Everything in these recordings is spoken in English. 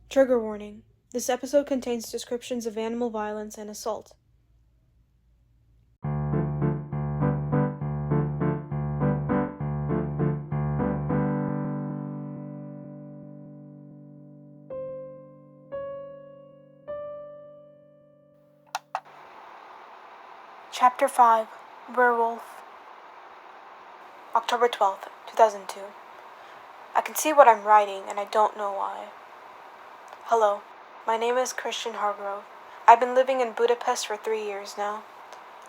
Trigger warning. This episode contains descriptions of animal violence and assault. Chapter 5. Werewolf. October 12th, 2002. I can see what I'm writing, and I don't know why. Hello, my name is Christian Hargrove. I've been living in Budapest for 3 years now.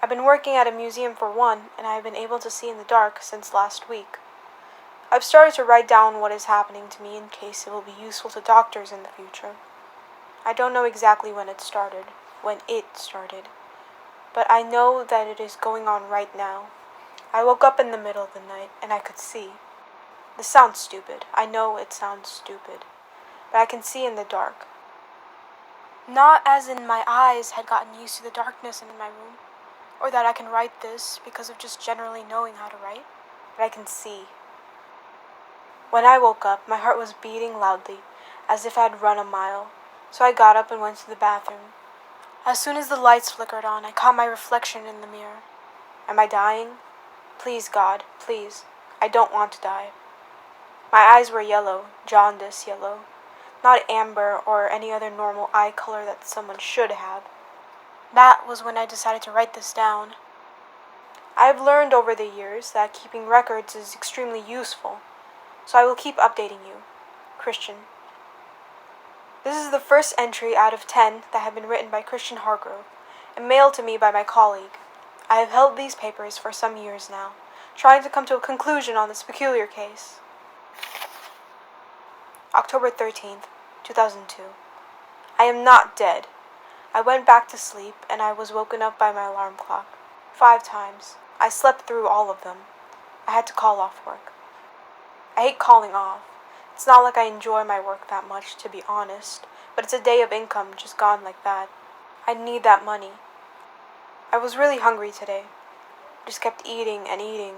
I've been working at a museum for one, and I've been able to see in the dark since last week. I've started to write down what is happening to me in case it will be useful to doctors in the future. I don't know exactly when it started, but I know that it is going on right now. I woke up in the middle of the night, and I could see. This sounds stupid. I know it sounds stupid. But I can see in the dark. Not as in my eyes had gotten used to the darkness in my room, or that I can write this because of just generally knowing how to write, but I can see. When I woke up, my heart was beating loudly, as if I had run a mile, so I got up and went to the bathroom. As soon as the lights flickered on, I caught my reflection in the mirror. Am I dying? Please, God, please. I don't want to die. My eyes were yellow, jaundice yellow. Not amber or any other normal eye color that someone should have. That was when I decided to write this down. I have learned over the years that keeping records is extremely useful, so I will keep updating you. Christian. This is the first entry out of 10 that have been written by Christian Hargrove and mailed to me by my colleague. I have held these papers for some years now, trying to come to a conclusion on this peculiar case. October 13th, 2002. I am not dead. I went back to sleep, and I was woken up by my alarm clock. 5 times. I slept through all of them. I had to call off work. I hate calling off. It's not like I enjoy my work that much, to be honest, but it's a day of income just gone like that. I need that money. I was really hungry today. Just kept eating and eating.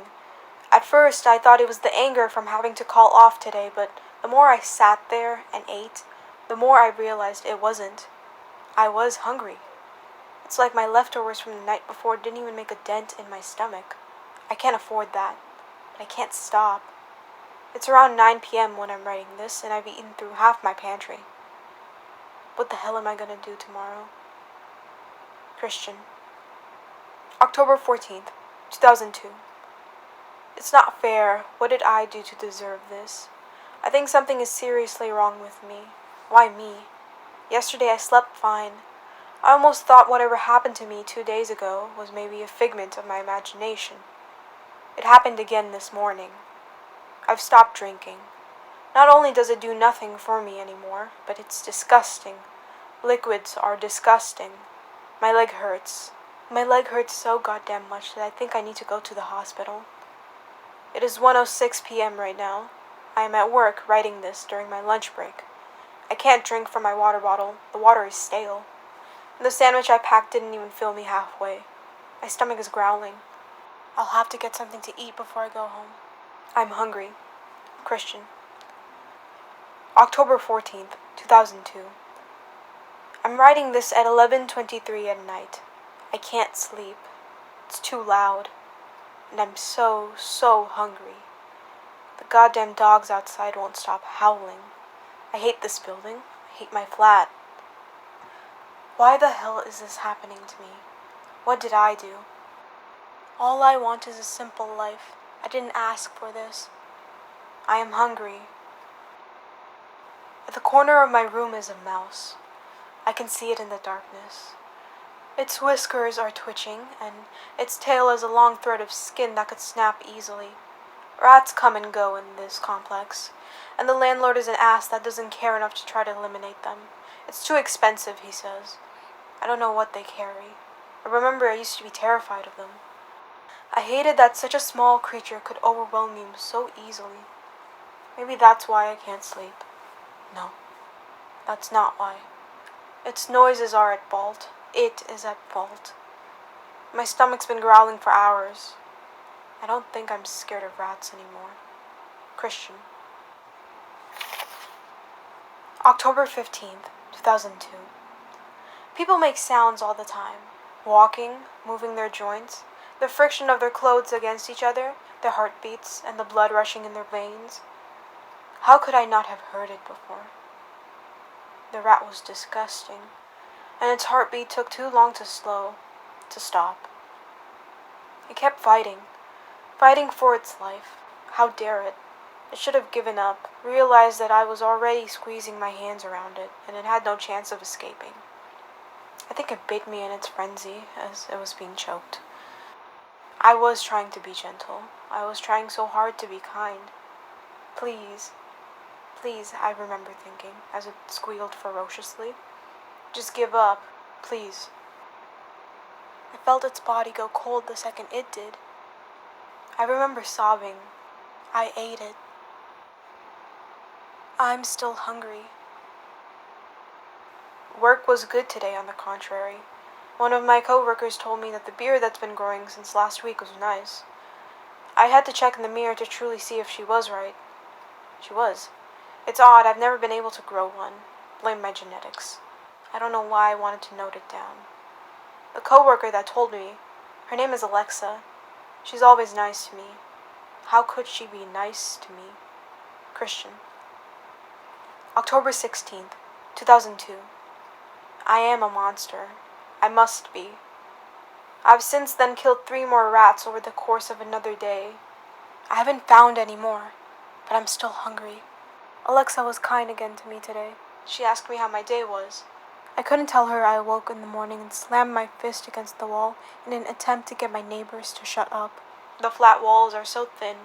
At first, I thought it was the anger from having to call off today, but the more I sat there and ate, the more I realized it wasn't. I was hungry. It's like my leftovers from the night before didn't even make a dent in my stomach. I can't afford that, but I can't stop. It's around 9 p.m. when I'm writing this, and I've eaten through half my pantry. What the hell am I gonna do tomorrow? Christian. October 14th, 2002. It's not fair. What did I do to deserve this? I think something is seriously wrong with me. Why me? Yesterday I slept fine. I almost thought whatever happened to me 2 days ago was maybe a figment of my imagination. It happened again this morning. I've stopped drinking. Not only does it do nothing for me anymore, but it's disgusting. Liquids are disgusting. My leg hurts. My leg hurts so goddamn much that I think I need to go to the hospital. It is 1:06 p.m. right now. I am at work writing this during my lunch break. I can't drink from my water bottle. The water is stale. The sandwich I packed didn't even fill me halfway. My stomach is growling. I'll have to get something to eat before I go home. I'm hungry. Christian. October 14th, 2002. I'm writing this at 11:23 at night. I can't sleep. It's too loud. And I'm so hungry. The goddamn dogs outside won't stop howling. I hate this building. I hate my flat. Why the hell is this happening to me? What did I do? All I want is a simple life. I didn't ask for this. I am hungry. At the corner of my room is a mouse. I can see it in the darkness. Its whiskers are twitching, and its tail is a long thread of skin that could snap easily. Rats come and go in this complex, and the landlord is an ass that doesn't care enough to try to eliminate them. It's too expensive, he says. I don't know what they carry. I remember I used to be terrified of them. I hated that such a small creature could overwhelm me so easily. Maybe that's why I can't sleep. No, that's not why. Its noises are at fault. It is at fault. My stomach's been growling for hours. I don't think I'm scared of rats anymore. Christian. October 15th, 2002. People make sounds all the time. Walking, moving their joints, the friction of their clothes against each other, their heartbeats, and the blood rushing in their veins. How could I not have heard it before? The rat was disgusting, and its heartbeat took too long to stop. It kept fighting for its life. How dare it? It should have given up, realized that I was already squeezing my hands around it, and it had no chance of escaping. I think it bit me in its frenzy as it was being choked. I was trying to be gentle. I was trying so hard to be kind. Please, please, I remember thinking as it squealed ferociously. Just give up, please. I felt its body go cold the second it did. I remember sobbing. I ate it. I'm still hungry. Work was good today, on the contrary. One of my coworkers told me that the beard that's been growing since last week was nice. I had to check in the mirror to truly see if she was right. She was. It's odd, I've never been able to grow one. Blame my genetics. I don't know why I wanted to note it down. The coworker that told me, her name is Alexa. She's always nice to me. How could she be nice to me? Christian. October 16th, 2002. I am a monster. I must be. I've since then killed 3 more rats over the course of another day. I haven't found any more, but I'm still hungry. Alexa was kind again to me today. She asked me how my day was. I couldn't tell her I awoke in the morning and slammed my fist against the wall in an attempt to get my neighbors to shut up. The flat walls are so thin,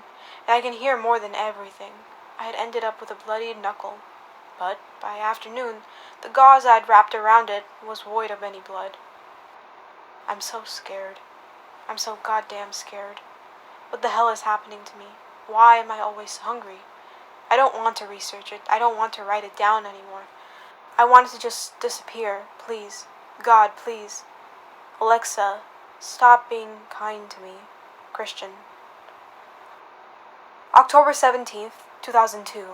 and I can hear more than everything. I had ended up with a bloodied knuckle, but by afternoon, the gauze I had wrapped around it was void of any blood. I'm so scared. I'm so goddamn scared. What the hell is happening to me? Why am I always hungry? I don't want to research it. I don't want to write it down anymore. I want it to just disappear, please. God, please. Alexa, stop being kind to me. Christian. October 17th, 2002.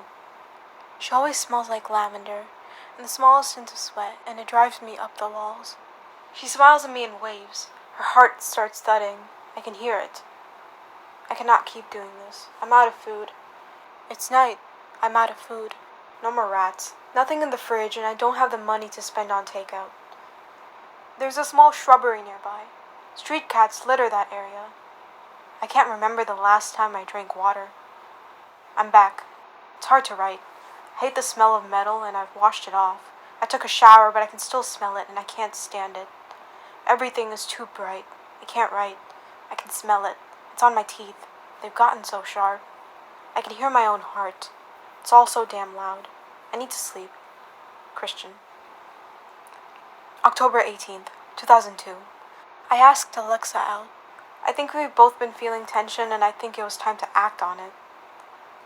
She always smells like lavender, and the smallest hint of sweat, and it drives me up the walls. She smiles at me in waves. Her heart starts thudding. I can hear it. I cannot keep doing this. I'm out of food. It's night. I'm out of food. No more rats. Nothing in the fridge, and I don't have the money to spend on takeout. There's a small shrubbery nearby. Street cats litter that area. I can't remember the last time I drank water. I'm back. It's hard to write. I hate the smell of metal, and I've washed it off. I took a shower, but I can still smell it, and I can't stand it. Everything is too bright. I can't write. I can smell it. It's on my teeth. They've gotten so sharp. I can hear my own heart. It's all so damn loud. I need to sleep. Christian. October 18th, 2002. I asked Alexa out. I think we've both been feeling tension, and I think it was time to act on it.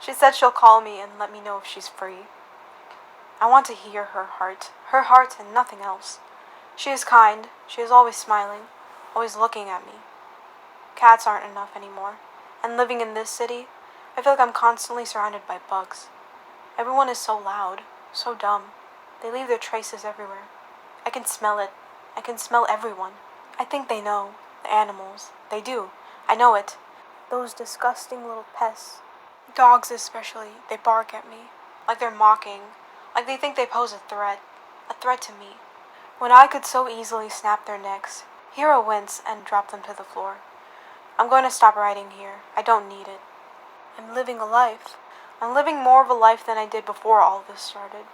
She said she'll call me and let me know if she's free. I want to hear her heart and nothing else. She is kind. She is always smiling, always looking at me. Cats aren't enough anymore, and living in this city, I feel like I'm constantly surrounded by bugs. Everyone is so loud, so dumb. They leave their traces everywhere. I can smell it. I can smell everyone. I think they know. The animals. They do. I know it. Those disgusting little pests. Dogs especially. They bark at me. Like they're mocking. Like they think they pose a threat. A threat to me. When I could so easily snap their necks, hear a wince, and drop them to the floor. I'm going to stop writing here. I don't need it. I'm living a life. I'm living more of a life than I did before all of this started.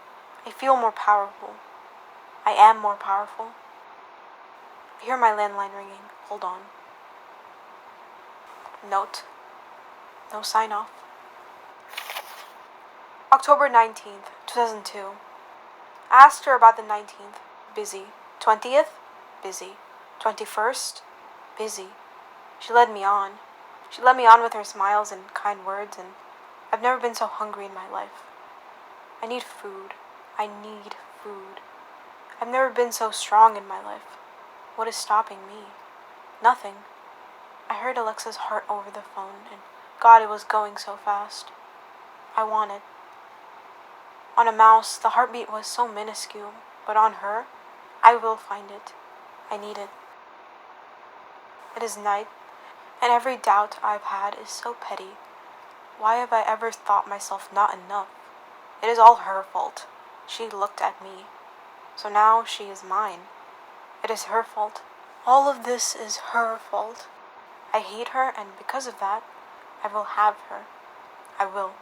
I feel more powerful. I am more powerful. I hear my landline ringing. Hold on. Note. No sign off. October 19th, 2002. I asked her about the 19th. Busy. 20th? Busy. 21st? Busy. She led me on. She led me on with her smiles and kind words, and I've never been so hungry in my life. I need food. I need food. I've never been so strong in my life. What is stopping me? Nothing. I heard Alexa's heart over the phone, and God, it was going so fast. I want it. On a mouse, the heartbeat was so minuscule, but on her, I will find it. I need it. It is night, and every doubt I've had is so petty. Why have I ever thought myself not enough? It is all her fault. She looked at me. So now she is mine. It is her fault. All of this is her fault. I hate her, and because of that, I will have her. I will.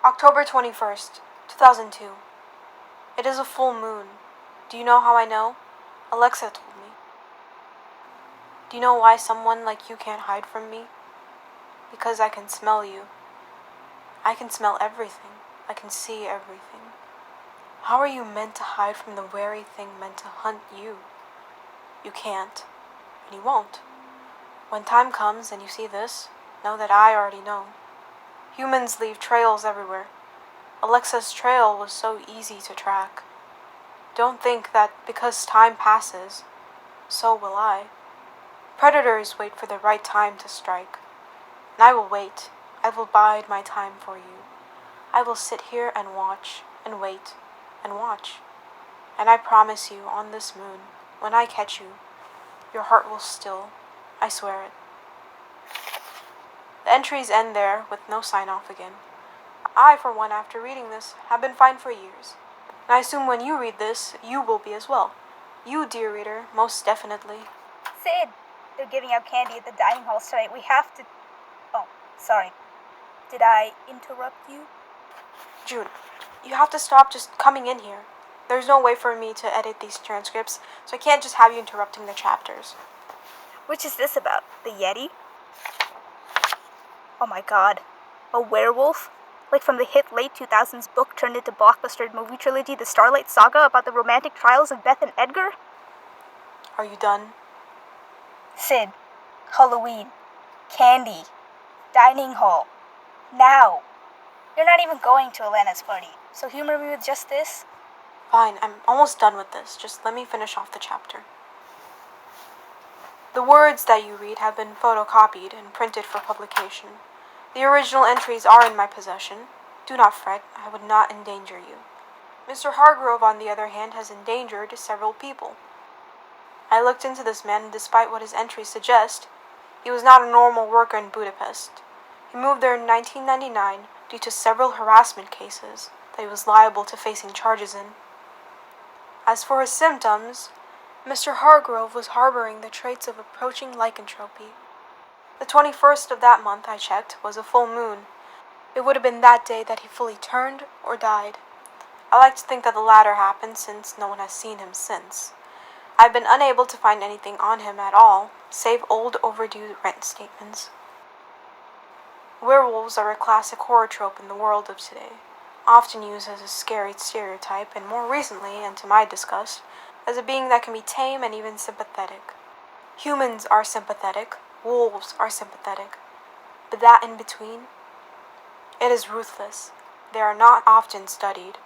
October 21st, 2002. It is a full moon. Do you know how I know? Alexa told me. Do you know why someone like you can't hide from me? Because I can smell you. I can smell everything. I can see everything. How are you meant to hide from the very thing meant to hunt you? You can't, and you won't. When time comes and you see this, know that I already know. Humans leave trails everywhere. Alexa's trail was so easy to track. Don't think that because time passes, so will I. Predators wait for the right time to strike. And I will wait. I will bide my time for you. I will sit here and watch, and wait, and watch. And I promise you, on this moon, when I catch you, your heart will still. I swear it. The entries end there with no sign-off again. I, for one, after reading this, have been fine for years. And I assume when you read this, you will be as well. You, dear reader, most definitely. Sid, they're giving out candy at the dining hall tonight. We have to... Oh, sorry. Did I interrupt you? June, you have to stop just coming in here. There's no way for me to edit these transcripts, so I can't just have you interrupting the chapters. Which is this about? The Yeti? Oh my god. A werewolf? Like from the hit late 2000s book turned into blockbuster movie trilogy The Starlight Saga about the romantic trials of Beth and Edgar? Are you done? Sid. Halloween. Candy. Dining hall. Now. You're not even going to Elena's party, so humor me with just this? Fine, I'm almost done with this. Just let me finish off the chapter. The words that you read have been photocopied and printed for publication. The original entries are in my possession. Do not fret, I would not endanger you. Mr. Hargrove, on the other hand, has endangered several people. I looked into this man, and despite what his entries suggest, he was not a normal worker in Budapest. He moved there in 1999 due to several harassment cases that he was liable to facing charges in. As for his symptoms, Mr. Hargrove was harboring the traits of approaching lycanthropy. The 21st of that month, I checked, was a full moon. It would have been that day that he fully turned or died. I like to think that the latter happened since no one has seen him since. I've been unable to find anything on him at all, save old overdue rent statements. Werewolves are a classic horror trope in the world of today, often used as a scary stereotype, and more recently, and to my disgust, as a being that can be tame and even sympathetic. Humans are sympathetic, wolves are sympathetic, but that in between, it is ruthless. They are not often studied.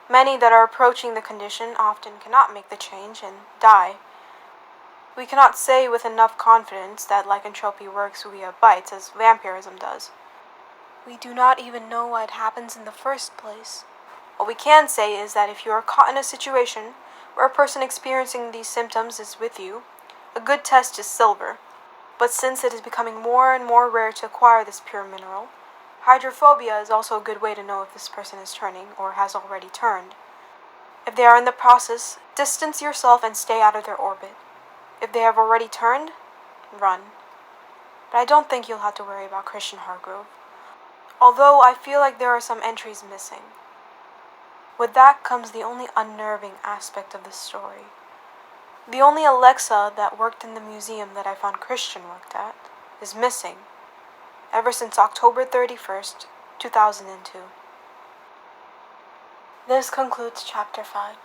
Many that are approaching the condition often cannot make the change and die. We cannot say with enough confidence that lycanthropy works via bites as vampirism does. We do not even know why it happens in the first place. What we can say is that if you are caught in a situation where a person experiencing these symptoms is with you, a good test is silver. But since it is becoming more and more rare to acquire this pure mineral, hydrophobia is also a good way to know if this person is turning or has already turned. If they are in the process, distance yourself and stay out of their orbit. If they have already turned, run. But I don't think you'll have to worry about Christian Hargrove, although I feel like there are some entries missing. With that comes the only unnerving aspect of this story. The only Alexa that worked in the museum that I found Christian worked at is missing, ever since October 31st, 2002. This concludes Chapter 5.